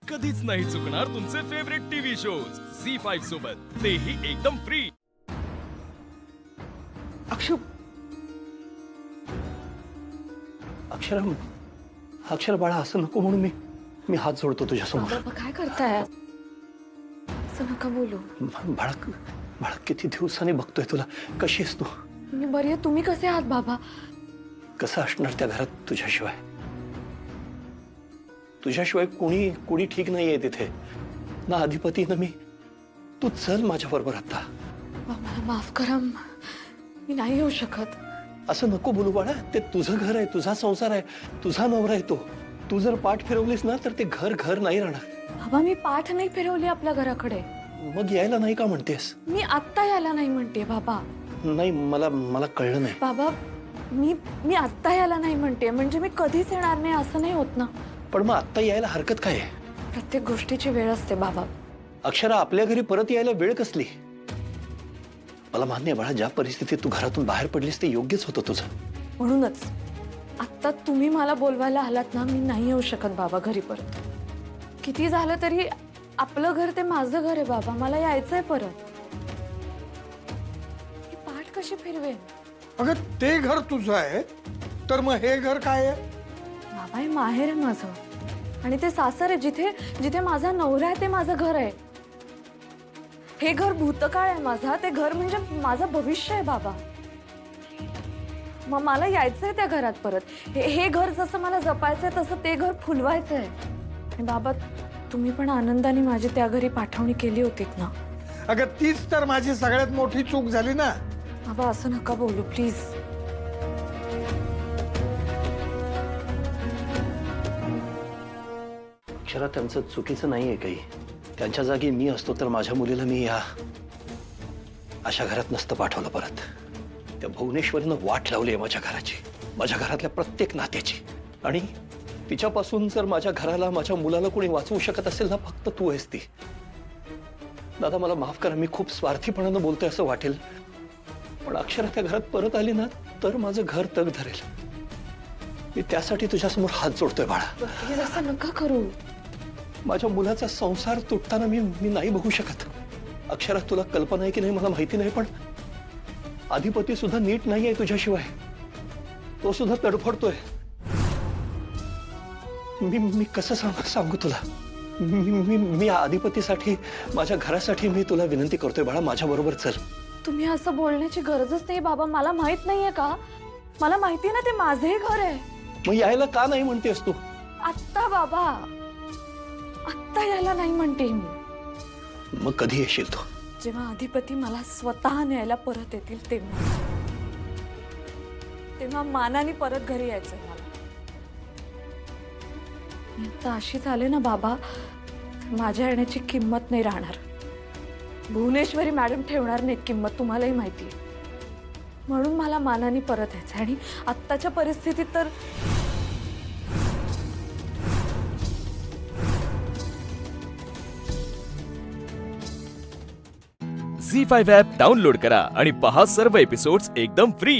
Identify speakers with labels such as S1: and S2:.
S1: कधीच नाही चुकणार तुमचे फेवरेट टीव्ही शोज झी5 सोबत, तेही एकदम फ्री।
S2: अक्षर बाळा, असं नको म्हणून मी हात जोडतो तुझ्यासमोर।
S3: बाबा काय करताय? असं नका बोलू।
S2: बाळा किती दिवसांनी बघतोय तुला। कशी आहेस तू?
S3: मी बरी आहे, तुम्ही कसे आहात बाबा?
S2: कसं असणार त्या घरात तुझ्याशिवाय? तुझ्याशिवाय कोणी ठीक नाहीये तिथे, ना अधिपती ना मी। तू चल माझ्या बरोबर आता।
S3: मला माफ करा, मी नाही येऊ शकत।
S2: असं नको बोलू बाळा, ते तुझं घर आहे, तुझा संसार आहे, तुझा नवरा आहे तो। तू जर पाठ फिरवलीस ना तर ते घर नाही राहणार।
S3: बाबा मी पाठ नाही फिरवली आपल्या घराकडे।
S2: मग यायला नाही का म्हणतेस?
S3: मी आत्ता यायला नाही म्हणते बाबा।
S2: नाही, मला कळलं नाही
S3: बाबा, मी आत्ता यायला नाही म्हणते, म्हणजे मी कधीच येणार नाही असं नाही होत ना।
S2: पण मग आत्ता यायला हरकत काय आहे?
S3: प्रत्येक गोष्टीची वेळ असते बाबा।
S2: अक्षरा, आपल्या घरी परत यायला वेळ कसली? मला मान्य आहे बाळा, ज्या परिस्थितीत तू घरातून बाहेर पडलीस ते योग्यच होतं तुझं।
S3: म्हणूनच आत्ता तुम्ही मला बोलवायला आलात ना, मी नाही येऊ शकत बाबा घरी परत। किती झालं तरी आपलं घर ते माझं घर आहे बाबा, मला यायचंय परत। ही पाठ कशी फिरवेन?
S4: अगं ते घर तुझं आहे तर मग हे घर काय आहे?
S3: बाबा हे माहेर आहे माझं, आणि ते सासर आहे जिथे माझा नवरा आहे, ते माझं घर आहे। हे घर भूतकाळ आहे माझा, ते घर म्हणजे माझं भविष्य आहे बाबा। मग मला यायचंय त्या घरात परत। हे घर जसं मला जपायचंय तसं ते घर फुलवायचंय। आणि बाबा तुम्ही पण आनंदाने माझी त्या घरी पाठवणी केली होतीत ना?
S4: अगं तीच तर माझी सगळ्यात मोठी चूक झाली ना।
S3: बाबा असं नका बोलू प्लीज।
S2: अक्षरा, त्यांचं चुकीचं नाहीये काही। त्यांच्या जागी मी असतो तर माझ्या मुलीला मी या अशा घरात नसतं पाठवलं परत। त्या भुवनेश्वरीनं वाट लावली आहे माझ्या घराची, माझ्या घरातल्या प्रत्येक नात्याची। आणि तिच्यापासून जर माझ्या घराला, माझ्या मुलाला कोणी वाचवू शकत असेल ना, फक्त तू आहेस ती। दादा मला माफ करा, मी खूप स्वार्थीपणानं बोलतोय असं वाटेल, पण अक्षरा त्या घरात परत आली ना तर माझं घर तग धरेल। मी त्यासाठी तुझ्यासमोर हात जोडतोय बाळा।
S3: प्लीज असं नका करू।
S2: माझ्या मुलाचा संसार तुटताना मी नाही बघू शकत। अक्षरा, तुला कल्पना आहे की नाही मला माहिती नाही, पण अधिपती सुद्धा नीट नाहीये तुझ्याशिवाय। तो सुद्धा तडफडतोय। मी कसं सांगू तुला? मी अधिपतीसाठी, माझ्या घरासाठी मी तुला विनंती करतोय बाळा, माझ्या बरोबर चल।
S3: तुम्ही असं बोलण्याची गरजच नाही बाबा, मला माहित नाहीये का? मला माहिती ना ते माझे घर आहे।
S2: मग यायला का नाही म्हणतेस तू?
S3: आत्ता बाबा, आत्ता यायला नाही म्हणते मी।
S2: मग कधी येशील तू?
S3: जेव्हा अधिपती मला स्वतः न्यायला परत येतील तेव्हा मानाने परत घरी यायचंय मला। मी आता अशी झाले ना बाबा, माझ्या येण्याची किंमत नाही राहणार। भुवनेश्वरी मॅडम ठेवणार नाहीत किंमत, तुम्हालाही माहिती आहे। म्हणून मला मानाने परत यायचं, आणि आत्ताच्या परिस्थितीत तर
S1: झी5 ॲप डाउनलोड करा आणि पहा सर्व एपिसोड्स एकदम फ्री।